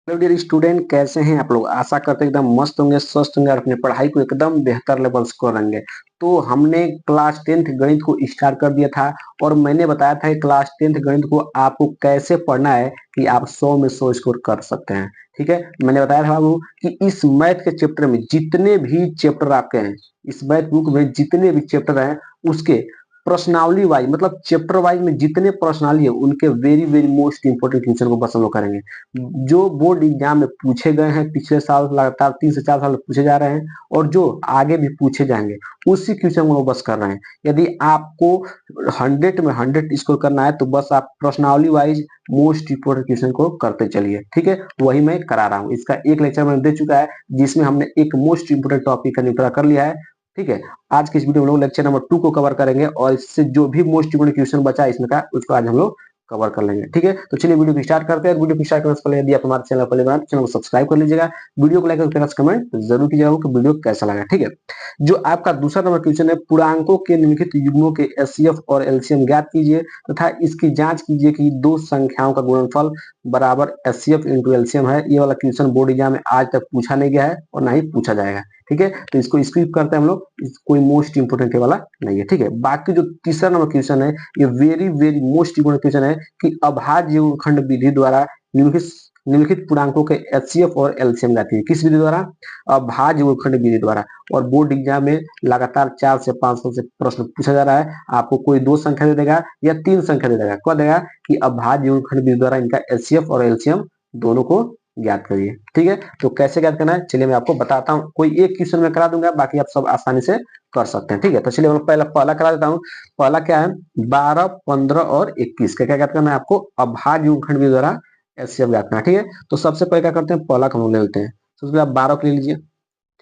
Hello dear student, कैसे हैं आप लोग। आशा करते हैं एकदम मस्त होंगे, स्वस्थ होंगे और अपनी पढ़ाई को एकदम बेहतर लेवल्स करेंगे। तो हमने क्लास 10th गणित को स्टार्ट कर दिया था और मैंने बताया था कि क्लास 10th गणित को आपको कैसे पढ़ना है कि आप 100 में 100 स्कोर कर सकते हैं। ठीक है, मैंने बताया था आपको कि इस मैथ के चैप्टर में जितने भी चैप्टर आपके हैं, इस मैथ बुक में जितने भी चैप्टर हैं, उसके पर्सनावली वाइज मतलब चैप्टर वाइज में जितने पर्सनाली है उनके very very most important question को बस हम लोग करेंगे जो बोर्ड एग्जाम में पूछे गए हैं। पिछले साल लगातार 3 से 4 साल पूछे जा रहे हैं और जो आगे भी पूछे जाएंगे उसी क्वेश्चन को बस कर रहे हैं। यदि आपको 100 में 100 स्कोर करना है तो बस आप personality wise most important question को करते चलिए। ठीक है, वही मैं करा रहा हूँ। इसका एक लेक्चर मैंने दे चुका है जिसमें हमने एक मोस्ट इंपोर्टेंट टॉपिक का निपटारा कर लिया है। ठीक है, आज के इस वीडियो में हम लोग लेक्चर नंबर 2 को कवर करेंगे और इससे जो भी मोस्ट इंपोर्टेंट क्वेश्चन बचा है इसमें का उसको आज हम लोग कवर कर लेंगे। ठीक है, तो चलिए वीडियो को स्टार्ट करते हैं। वीडियो को स्टार्ट करने से पहले यदि आप हमारे चैनल पर बना तो चैनल को सब्सक्राइब कर लीजिएगा। वीडियो को लाइक और कमेंट जरूर कीजिएगा कि वीडियो कैसा लगा। ठीक है, जो आपका दूसरा नंबर क्वेश्चन है, पूर्णांकों के निम्नलिखित युग्मों के एचसीएफ और एलसीएम ज्ञात कीजिए तथा इसकी जांच कीजिए कि दो संख्याओं का गुणनफल बराबर एचसीएफ इंटू एलसीएम है। ये वाला क्वेश्चन बोर्ड एग्जाम में आज तक पूछा नहीं गया है और ना ही पूछा जाएगा। ठीक है, तो इसको स्किप करते हैं हम लोग, कोई मोस्ट इंपोर्टेंट वाला नहीं है। ठीक है, बाकी जो तीसरा नंबर क्वेश्चन है ये very very most important question है कि अभाज्य गुणनखंड विधि द्वारा निम्नलिखित निम्नलिखित पूर्णांकों के एचसीएफ और एलसीएम जाती है। किस विधि द्वारा? अभाज्य गुणनखंड विधि द्वारा। और बोर्ड एग्जाम में लगातार 4 से 5 साल से प्रश्न पूछा जा रहा है। आपको कोई 2 संख्या दे देगा या 3 संख्या दे देगा, क्या देगा कि अभाज्य गुणनखंड विधि द्वारा इनका एचसीएफ और एलसीएम दोनों को ज्ञात करिए। ठीक है, तो कैसे ज्ञात करना है चलिए मैं आपको बताता हूँ। कोई एक क्वेश्चन में करा दूंगा, बाकी आप सब आसानी से कर सकते हैं। ठीक है, तो चलिए मैं पहला करा देता हूँ। पहला क्या है? 12, 15 और 21 का क्या ज्ञात करना है आपको? अभाज्य गुणनखंड विधि द्वारा एचसीएफ ज्ञात करना है। ठीक है, तो सबसे पहले क्या करते हैं, पहला हम लोग ले लेते हैं। सबसे पहले आप 12 को ले लीजिए।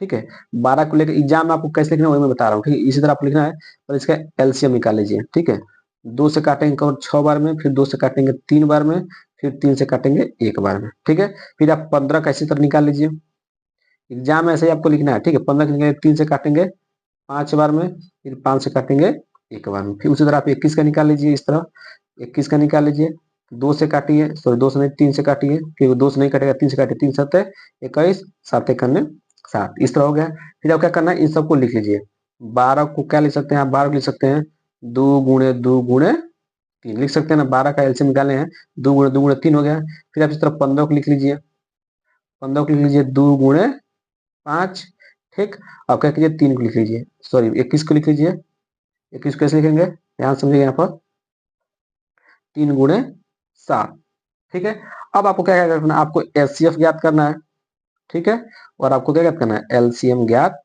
ठीक है, 12 को लेकर एग्जाम में आपको कैसे लिखना है वही मैं बता रहा हूँ। ठीक है, इसी तरह आप लिखना है और इसका एलसीएम निकाल लीजिए। ठीक है, 2 से काटेंगे कवर 6 बार में, फिर 2 से काटेंगे 3 बार में, फिर 3 से काटेंगे 1 बार में। ठीक है, फिर आप 15 का इसी तरह निकाल लीजिए। एग्जाम में ऐसे ही आपको लिखना है। ठीक है, 15 के 3 से काटेंगे 5 बार में, फिर 5 से काटेंगे 1 बार में। फिर उसी तरह आप 21 का निकाल लीजिए। इस तरह 21 का निकाल लीजिए। 2 से काटिए, सॉरी 2 से नहीं 3 से काटिए, फिर 2 से नहीं कटेगा 3 से काटिए। 3 7 21, 7 1 7। इस तरह हो गया। फिर आप क्या करना है, इन सबको लिख लीजिए। 12 को क्या लिख सकते हैं आप? 12 को लिख सकते हैं 2 गुणे 2 गुणे 3 लिख सकते हैं ना। 12 का एलसीएम निकाले हैं, 2 गुणे 2 गुणे 3 हो गया। फिर आप इस तरह 15 को लिख लीजिए। 15 को लिख लीजिए 2 गुणे 5। ठीक, अब क्या कीजिए 3 को लिख लीजिए, सॉरी 21 को लिख लीजिए। 21 कैसे लिखेंगे ध्यान समझिए यहाँ पर, 3 गुणे 7। ठीक है, अब आपको क्या क्या करना है, आपको एचसीएफ ज्ञात करना है। ठीक है, और आपको क्या ज्ञात करना है, एलसीएम ज्ञात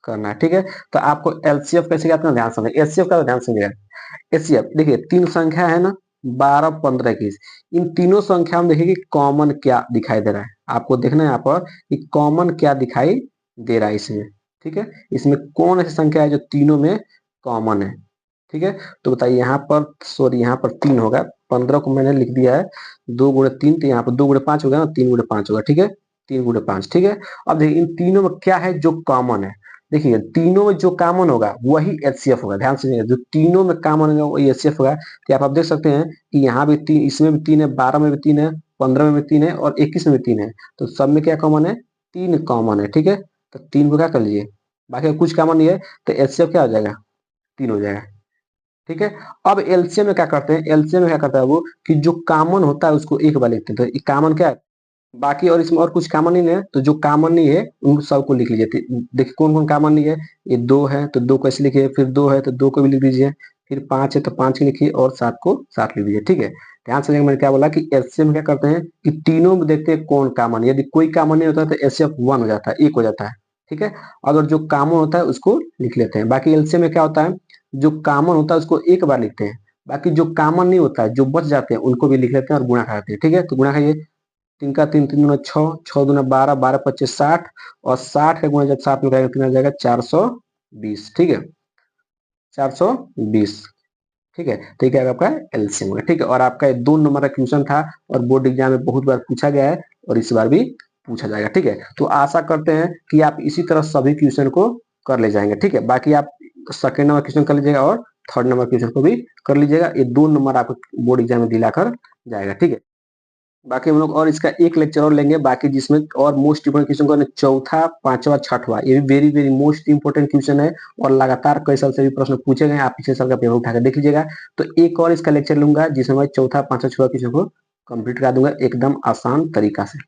करना है। ठीक है, तो आपको एलसीएफ कैसे ज्ञात करना, ध्यान समझिए। एचसीएफ का ध्यान समझिएगा। एचसीएफ देखिए 3 संख्या है ना, 12, 15, 21। इन तीनों संख्या में देखिए कि कॉमन क्या दिखाई दे रहा है। आपको देखना है यहाँ पर कि कॉमन क्या दिखाई दे रहा है इसमें। ठीक है, इसमें कौन ऐसी संख्या है जो तीनों में कॉमन है? ठीक है, तो बताइए यहाँ पर, सॉरी यहाँ पर 3 होगा। 15 को मैंने लिख दिया है 2 गुणे 3, तो यहाँ पर 2 गुणे 5 हो गया ना, 3 गुणे 5 होगा। ठीक है, 3 गुणे 5। ठीक है, अब देखिए इन तीनों में क्या है जो कॉमन है। देखिए तीनों में जो कॉमन होगा वही एचसीएफ होगा। ध्यान से जो तीनों में कॉमन होगा वही एचसीएफ होगा। तो आप देख सकते हैं कि यहाँ भी 3, इसमें भी 3 है, 12 में भी 3 है, 15 में भी 3 है और 21 में भी 3 है। तो सब में क्या कॉमन है? 3 कॉमन है। ठीक है, तो 3 को क्या कर लीजिए, बाकी कुछ कॉमन नहीं है तो एचसीएफ क्या हो जाएगा? 3 हो जाएगा। ठीक है, अब एलसीएम में क्या करते हैं, एलसीएम में क्या करता है वो कि जो कॉमन होता है उसको एक बार लिखते हैं। तो कॉमन क्या है, बाकी और इसमें और कुछ कॉमन नहीं है, तो जो कॉमन नहीं है उन सबको लिख लीजिए। देखिए कौन कौन कॉमन नहीं है, ये 2 है तो 2 को ऐसे लिखिए, फिर 2 है तो 2 को भी लिख दीजिए, फिर 5 है तो 5 को लिखिए और 7 को 7 लिख दीजिए। ठीक है, ध्यान से मैंने क्या बोला कि एलसीएम में क्या करते हैं कि तीनों में देखते हैं कौन कॉमन। यदि कोई कॉमन नहीं होता तो एचसीएफ 1 हो जाता है, 1 हो जाता है। ठीक है, अगर जो कॉमन होता है उसको लिख लेते हैं। बाकी एलसीएम में क्या होता है, जो कॉमन होता है उसको एक बार लिखते हैं, बाकी जो कॉमन नहीं होता है जो बच जाते हैं उनको भी लिख लेते हैं और गुणा कराते हैं। ठीक है, तो गुणा खाइए, 3 का 3, 3 दूना 6, 6 दूना 12, 12 25 60 और 60 का गुणा जब 7 में करेंगे कितना आ जाएगा? 420। ठीक है, 420। ठीक है, तो ये क्या आपका एलसीएम है। ठीक है, और आपका 2 नंबर का क्वेश्चन था और बोर्ड एग्जाम में बहुत बार पूछा गया है और इस बार भी पूछा जाएगा। ठीक है, तो आशा करते हैं कि आप इसी तरह सभी क्वेश्चन को कर ले जाएंगे। ठीक है, बाकी आप सेकेंड नंबर क्वेश्चन कर लीजिएगा और थर्ड नंबर क्वेश्चन को भी कर लीजिएगा। ये 2 नंबर आपको बोर्ड एग्जाम में दिलाकर जाएगा। ठीक है। बाकी हम लोग और इसका एक लेक्चर और लेंगे बाकी, जिसमें और मोस्ट इंपोर्टेंट क्वेश्चन को चौथा, पांचवा, छठवा, ये भी very very most important question है और लगातार कई साल से भी प्रश्न पूछे गए, आप पिछले साल का पेपर उठा कर देख लीजिएगा। तो एक और इसका लेक्चर लूंगा जिसमें मैं चौथा, पांचवा, छठवा क्वेश्चन को कंप्लीट करा दूंगा एकदम आसान तरीका से।